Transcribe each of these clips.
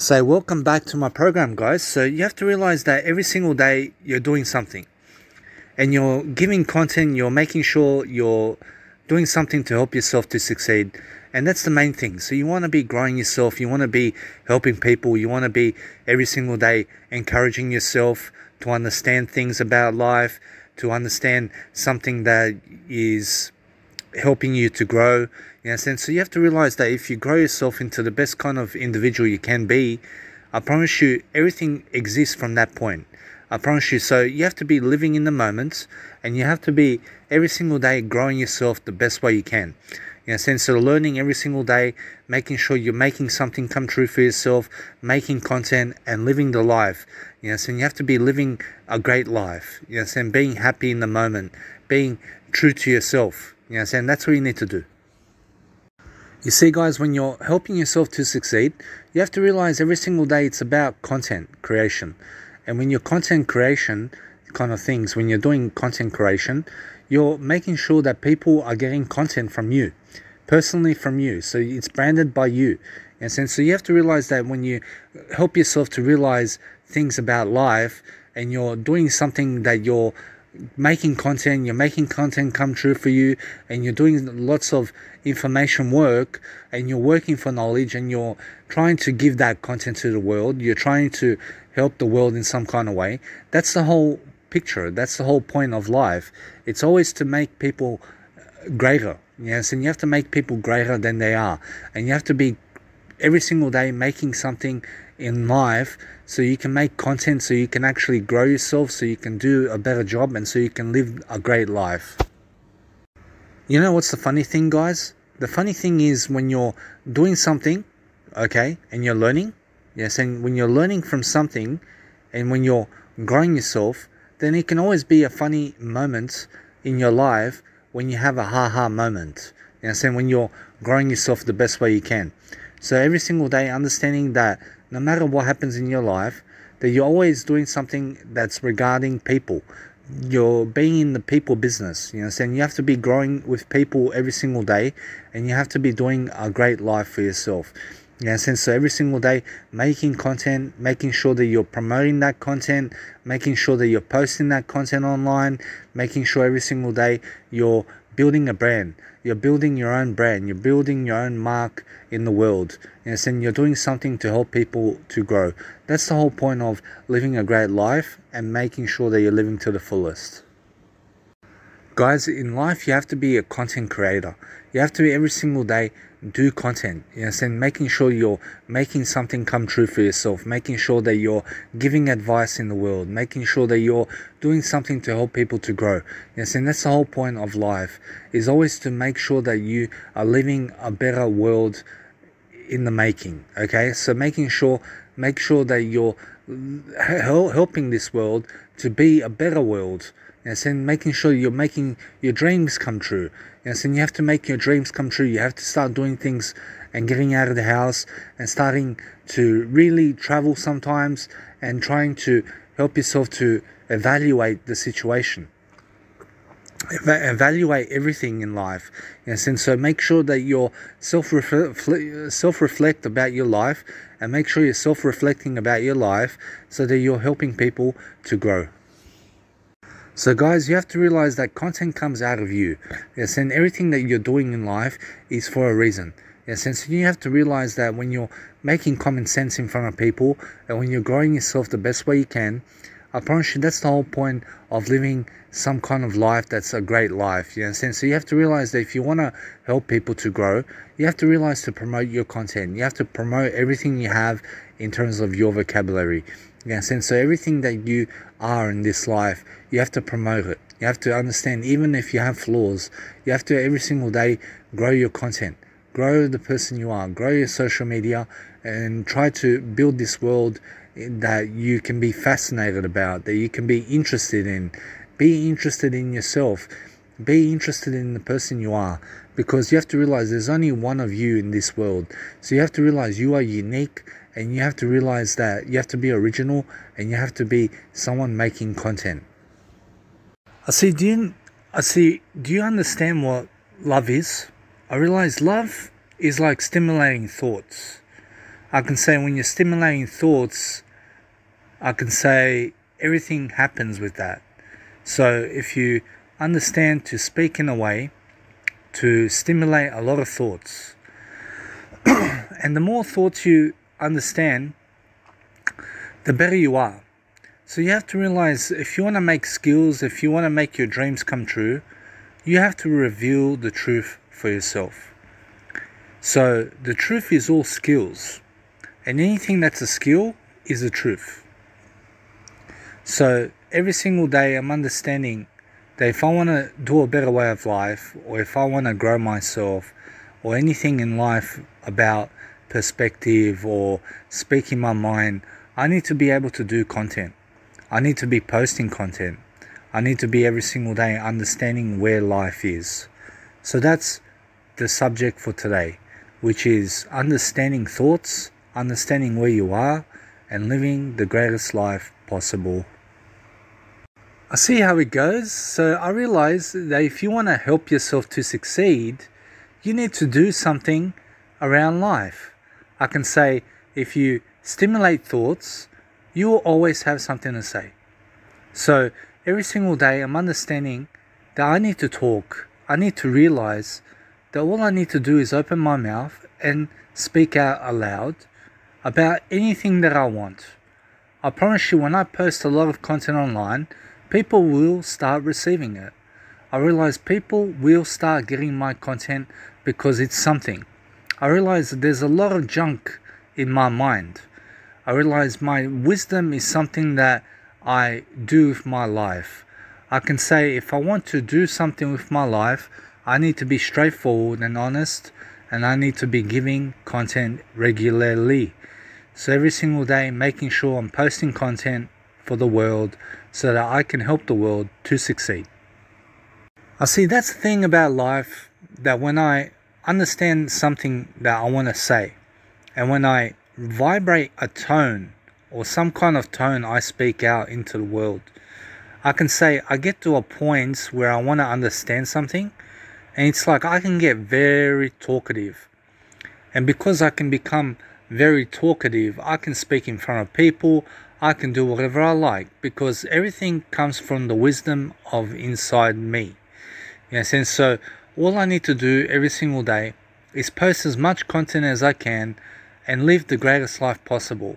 So welcome back to my program, guys. So you have to realize that every single day you're doing something and you're giving content, you're making sure you're doing something to help yourself to succeed. And that's the main thing. So you want to be growing yourself, you want to be helping people, you want to be every single day encouraging yourself to understand things about life, to understand something that is helping you to grow. And so you have to realize that if you grow yourself into the best kind of individual you can be, I promise you everything exists from that point. I promise you. So you have to be living in the moment, and you have to be every single day growing yourself the best way you can. So learning every single day, making sure you're making something come true for yourself, making content and living the life. So you have to be living a great life. And being happy in the moment, being true to yourself. And that's what you need to do. You see, guys, when you're helping yourself to succeed, you have to realize every single day it's about content creation. And when you're content creation kind of things, when you're doing content creation, you're making sure that people are getting content from you, personally from you. So it's branded by you. And so you have to realize that when you help yourself to realize things about life and you're doing something that you're making content come true for you, and you're doing lots of information work, and you're working for knowledge, and you're trying to give that content to the world, you're trying to help the world in some kind of way. That's the whole picture. That's the whole point of life. It's always to make people greater. Yes, and you have to make people greater than they are, and you have to be every single day making something in life, so you can make content, so you can actually grow yourself, so you can do a better job, and so you can live a great life. You know what's the funny thing, guys? The funny thing is when you're doing something, okay, and you're learning, yes, and when you're learning from something, and when you're growing yourself, then it can always be a funny moment in your life when you have a ha-ha moment. And when you're growing yourself the best way you can. So every single day, understanding that no matter what happens in your life, that you're always doing something that's regarding people. You're being in the people business. You have to be growing with people every single day, and you have to be doing a great life for yourself. So every single day, making content, making sure that you're promoting that content, making sure that you're posting that content online, making sure every single day you're building a brand. You're building your own brand. You're building your own mark in the world. And you're doing something to help people to grow. That's the whole point of living a great life and making sure that you're living to the fullest. Guys, in life, you have to be a content creator. You have to be every single day do content. And making sure you're making something come true for yourself, making sure that you're giving advice in the world, making sure that you're doing something to help people to grow. And that's the whole point of life, is always to make sure that you are living a better world in the making. Okay, so make sure that you're helping this world to be a better world. And making sure you're making your dreams come true. And you have to make your dreams come true. You have to start doing things and getting out of the house and starting to really travel sometimes, and trying to help yourself to evaluate the situation. Evaluate everything in life. And so make sure that you're self-reflect about your life, and make sure you're self-reflecting about your life so that you're helping people to grow. So guys, you have to realize that content comes out of you. Yes, and everything that you're doing in life is for a reason. Yes, and so you have to realize that when you're making common sense in front of people, and when you're growing yourself the best way you can, I promise you that's the whole point of living some kind of life that's a great life. You understand? So you have to realize that if you want to help people to grow, you have to realize to promote your content. You have to promote everything you have in terms of your vocabulary. Yes, and so everything that you are in this life, you have to promote it. You have to understand, even if you have flaws, you have to every single day grow your content, grow the person you are, grow your social media, and try to build this world that you can be fascinated about, that you can be interested in. Be interested in yourself. Be interested in the person you are, because you have to realize there's only one of you in this world. So you have to realize you are unique, and you have to realize that you have to be original, and you have to be someone making content. Do you understand what love is? I realize love is like stimulating thoughts. I can say when you're stimulating thoughts, I can say everything happens with that. So if you understand to speak in a way to stimulate a lot of thoughts, and the more thoughts you understand, the better you are. So you have to realize, if you want to make skills, if you want to make your dreams come true, you have to reveal the truth for yourself. So the truth is all skills, and anything that's a skill is a truth. So every single day I'm understanding that if I want to do a better way of life, or if I want to grow myself, or anything in life about perspective or speaking my mind, I need to be able to do content. I need to be posting content. I need to be every single day understanding where life is. So that's the subject for today, which is understanding thoughts, understanding where you are, and living the greatest life possible. I see how it goes. So I realize that if you want to help yourself to succeed, you need to do something around life. I can say if you stimulate thoughts, you will always have something to say. So every single day I'm understanding that I need to talk. I need to realize that all I need to do is open my mouth and speak out aloud about anything that I want. I promise you, when I post a lot of content online, people will start receiving it. I realize people will start getting my content because it's something. I realize that there's a lot of junk in my mind. I realize my wisdom is something that I do with my life. I can say if I want to do something with my life, I need to be straightforward and honest, and I need to be giving content regularly. So every single day making sure I'm posting content for the world so that I can help the world to succeed. I see that's the thing about life, that when I understand something that I want to say, and when I vibrate a tone or some kind of tone I speak out into the world, I can say I get to a point where I want to understand something, and it's like I can get very talkative. And because I can become very talkative, I can speak in front of people, I can do whatever I like, because everything comes from the wisdom of inside me. Yes, and so all I need to do every single day is post as much content as I can and live the greatest life possible.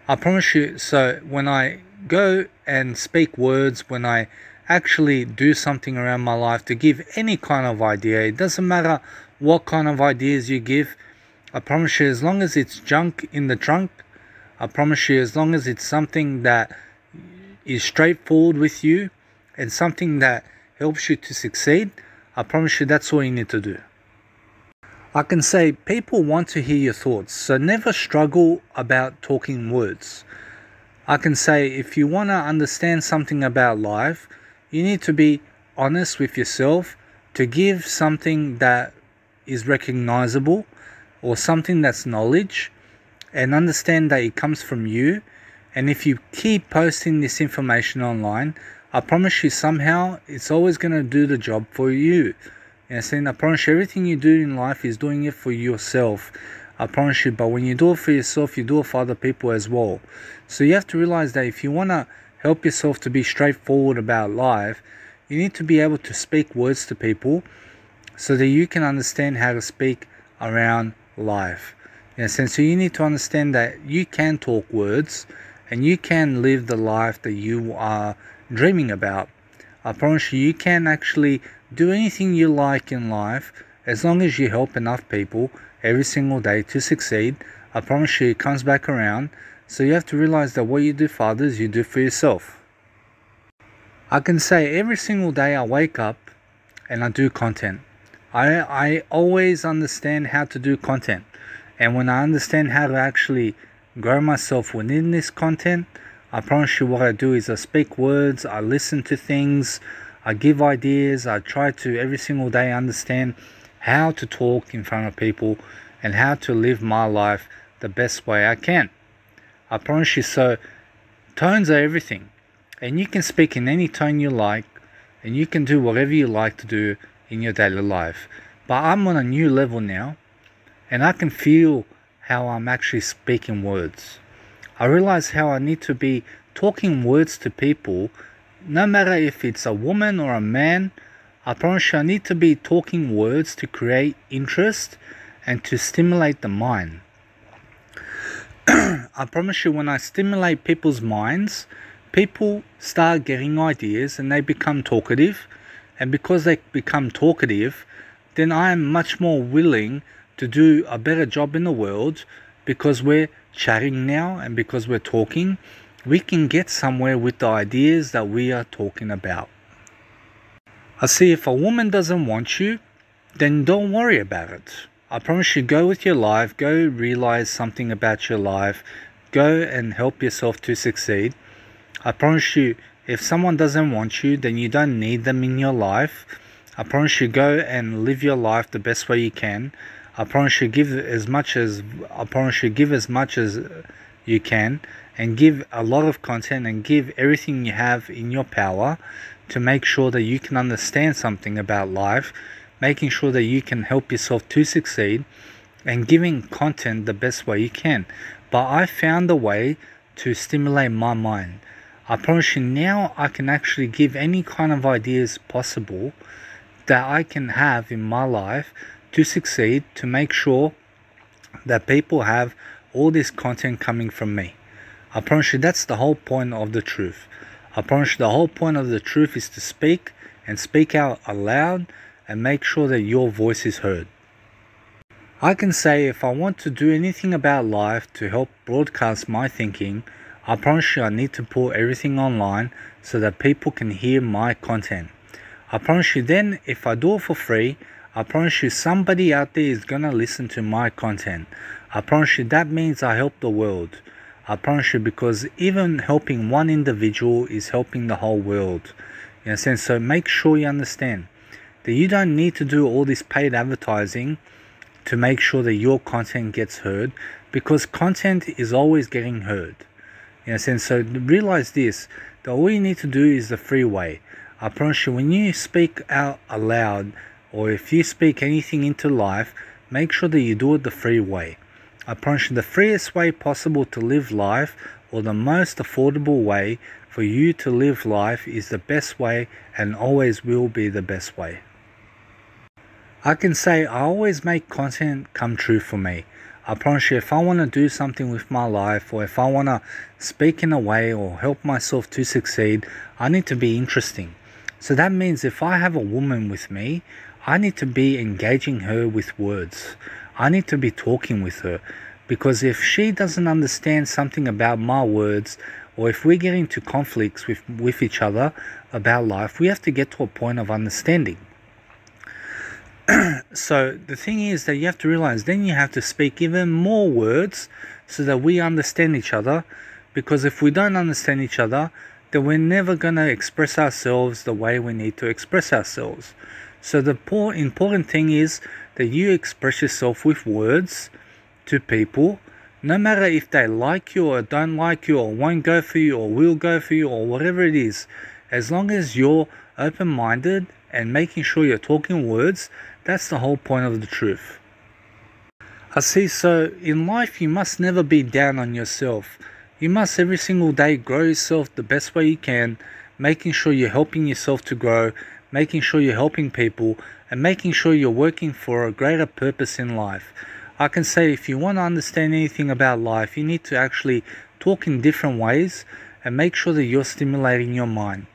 I promise you, so when I go and speak words, when I actually do something around my life to give any kind of idea, it doesn't matter what kind of ideas you give, I promise you, as long as it's junk in the trunk, I promise you, as long as it's something that is straightforward with you and something that helps you to succeed, I promise you that's all you need to do. I can say people want to hear your thoughts, so never struggle about talking words. I can say if you want to understand something about life, you need to be honest with yourself to give something that is recognizable or something that's knowledge, and understand that it comes from you. And if you keep posting this information online, I promise you somehow it's always going to do the job for you. Yes, and I promise you everything you do in life is doing it for yourself. I promise you, but when you do it for yourself, you do it for other people as well. So you have to realize that if you want to help yourself to be straightforward about life, you need to be able to speak words to people so that you can understand how to speak around life. Yes, and so you need to understand that you can talk words and you can live the life that you are dreaming about. I promise you, you can actually do anything you like in life as long as you help enough people every single day to succeed. I promise you it comes back around. So you have to realize that what you do for others, you do for yourself. I can say every single day I wake up and I do content. I always understand how to do content. And when I understand how to actually grow myself within this content, I promise you what I do is I speak words, I listen to things, I give ideas, I try to every single day understand how to talk in front of people and how to live my life the best way I can. I promise you, so tones are everything. And you can speak in any tone you like, and you can do whatever you like to do in your daily life. But I'm on a new level now, and I can feel how I'm actually speaking words. I realize how I need to be talking words to people, no matter if it's a woman or a man. I promise you I need to be talking words to create interest and to stimulate the mind. I promise you when I stimulate people's minds, people start getting ideas and they become talkative. And because they become talkative, then I am much more willing to do a better job in the world, because we're chatting now and because we're talking, we can get somewhere with the ideas that we are talking about. I see if a woman doesn't want you, then don't worry about it. I promise you, go with your life, go realize something about your life, go and help yourself to succeed. I promise you, if someone doesn't want you, then you don't need them in your life. I promise you, go and live your life the best way you can. I promise you, give as much as you can, and give a lot of content and give everything you have in your power to make sure that you can understand something about life, making sure that you can help yourself to succeed, and giving content the best way you can. But I found a way to stimulate my mind. I promise you, now I can actually give any kind of ideas possible that I can have in my life to succeed, to make sure that people have all this content coming from me. I promise you, that's the whole point of the truth. I promise you, the whole point of the truth is to speak and speak out aloud and make sure that your voice is heard. I can say if I want to do anything about life to help broadcast my thinking, I promise you I need to put everything online so that people can hear my content. I promise you then, if I do it for free, I promise you somebody out there is gonna listen to my content. I promise you that means I help the world. I promise you, because even helping one individual is helping the whole world. You know, so make sure you understand that you don't need to do all this paid advertising to make sure that your content gets heard, because content is always getting heard. You know, so realize this, that all you need to do is the free way. I promise you, when you speak out aloud, or if you speak anything into life, make sure that you do it the free way. I promise you, the freest way possible to live life, or the most affordable way for you to live life, is the best way and always will be the best way. I can say I always make content come true for me. I promise you, if I want to do something with my life, or if I want to speak in a way or help myself to succeed, I need to be interesting. So that means if I have a woman with me, I need to be engaging her with words. I need to be talking with her, because if she doesn't understand something about my words, or if we get into conflicts with each other about life, we have to get to a point of understanding. So the thing is that you have to realize, then you have to speak even more words so that we understand each other, because if we don't understand each other, then we're never going to express ourselves the way we need to express ourselves. So the important thing is that you express yourself with words to people, no matter if they like you or don't like you, or won't go for you or will go for you, or whatever it is. As long as you're open-minded and making sure you're talking words, that's the whole point of the truth. I see, so in life you must never be down on yourself. You must every single day grow yourself the best way you can, making sure you're helping yourself to grow, making sure you're helping people, and making sure you're working for a greater purpose in life. I can say if you want to understand anything about life, you need to actually talk in different ways and make sure that you're stimulating your mind.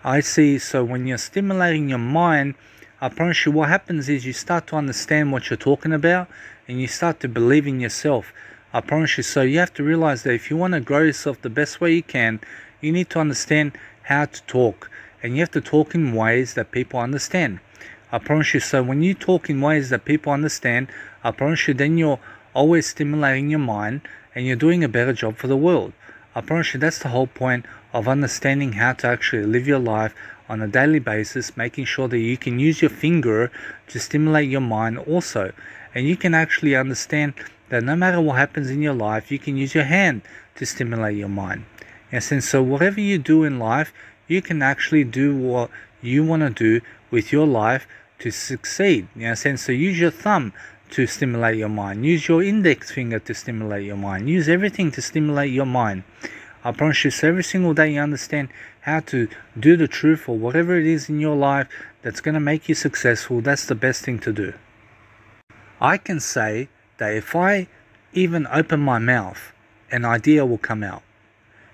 I see, so when you're stimulating your mind, I promise you what happens is you start to understand what you're talking about, and you start to believe in yourself. I promise you, so you have to realize that if you want to grow yourself the best way you can, you need to understand how to talk, and you have to talk in ways that people understand. I promise you, so when you talk in ways that people understand, I promise you, then you're always stimulating your mind and you're doing a better job for the world. I promise you, that's the whole point of understanding how to actually live your life on a daily basis, making sure that you can use your finger to stimulate your mind also. And you can actually understand that no matter what happens in your life, you can use your hand to stimulate your mind. And so whatever you do in life, you can actually do what you want to do with your life to succeed. So use your thumb to stimulate your mind. Use your index finger to stimulate your mind. Use everything to stimulate your mind. I promise you, so every single day you understand how to do the truth or whatever it is in your life that's going to make you successful. That's the best thing to do. I can say that if I even open my mouth, an idea will come out.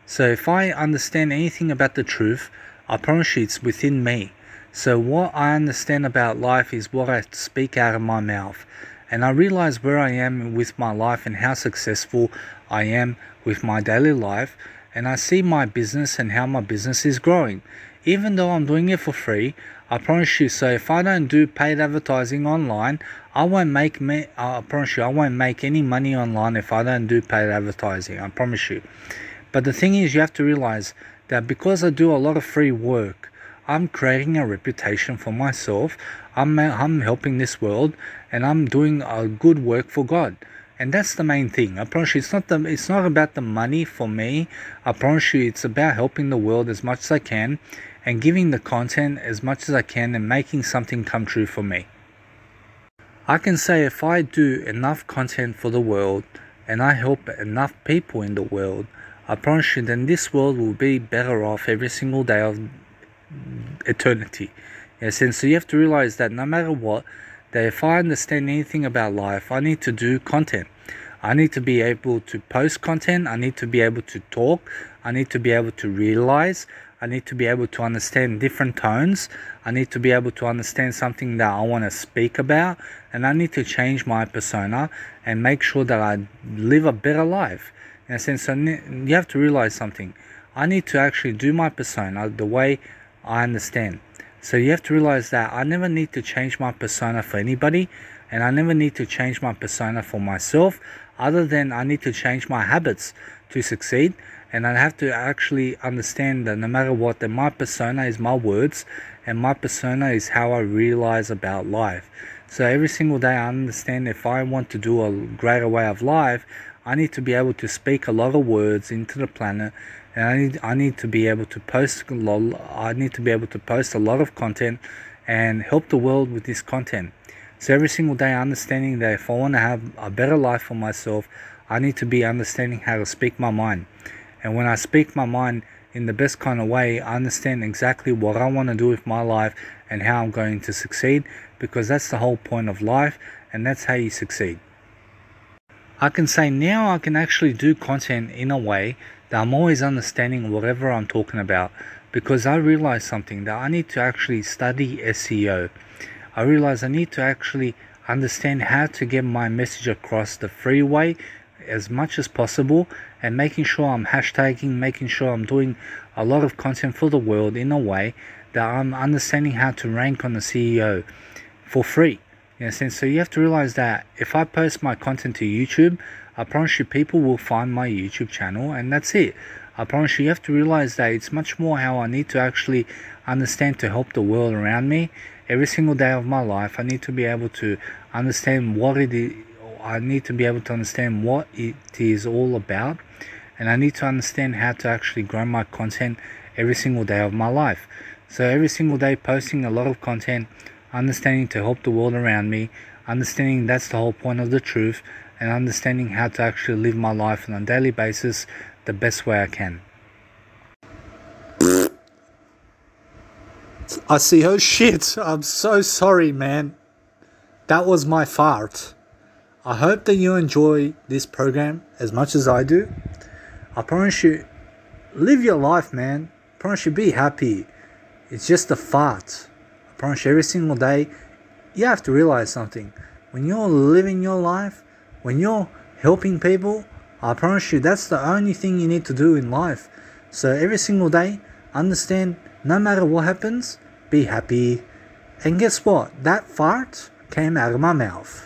So if I understand anything about the truth, I promise you it's within me. So what I understand about life is what I speak out of my mouth. And I realize where I am with my life and how successful I am with my daily life. And I see my business and how my business is growing. Even though I'm doing it for free, I promise you, so if I don't do paid advertising online, I promise you, I won't make any money online if I don't do paid advertising. I promise you. But the thing is, you have to realize that because I do a lot of free work, I'm creating a reputation for myself. I'm helping this world, and I'm doing a good work for God. And that's the main thing. I promise you, it's not about the money for me. I promise you, it's about helping the world as much as I can and giving the content as much as I can and making something come true for me. I can say if I do enough content for the world and I help enough people in the world, I promise you, then this world will be better off every single day of eternity. Yes, and so you have to realize that no matter what, that if I understand anything about life, I need to do content. I need to be able to post content. I need to be able to talk. I need to be able to realize. I need to be able to understand different tones. I need to be able to understand something that I want to speak about. And I need to change my persona and make sure that I live a better life. In a sense, so you have to realize something. I need to actually do my persona the way I understand. So you have to realize that I never need to change my persona for anybody, and I never need to change my persona for myself, other than I need to change my habits to succeed. And I have to actually understand that no matter what, that my persona is my words, and my persona is how I realize about life. So every single day I understand if I want to do a greater way of life, I need to be able to speak a lot of words into the planet. And I need to be able to post a lot of content and help the world with this content. So every single day understanding that if I want to have a better life for myself, I need to be understanding how to speak my mind. And when I speak my mind in the best kind of way, I understand exactly what I want to do with my life and how I'm going to succeed, because that's the whole point of life, and that's how you succeed. I can say now I can actually do content in a way that I'm always understanding whatever I'm talking about, because I realize something, that I need to actually study SEO. I realize I need to actually understand how to get my message across the free way as much as possible, and making sure I'm hashtagging, making sure I'm doing a lot of content for the world in a way that I'm understanding how to rank on the SEO for free. In a sense, so you have to realize that if I post my content to YouTube, I promise you people will find my YouTube channel, and that's it. I promise you have to realize that it's much more how I need to actually understand to help the world around me. Every single day of my life, I need to be able to understand what it is. I need to be able to understand what it is all about, and I need to understand how to actually grow my content every single day of my life. So every single day posting a lot of content, understanding to help the world around me, understanding that's the whole point of the truth, and understanding how to actually live my life on a daily basis the best way I can. I see. Oh shit, I'm so sorry, man. That was my fart. I hope that you enjoy this program as much as I do. I promise you, live your life, man. I promise you, be happy. It's just a fart. I promise you, every single day, you have to realize something. When you're living your life, when you're helping people, I promise you, that's the only thing you need to do in life. So every single day, understand, no matter what happens, be happy. And guess what? That fart came out of my mouth.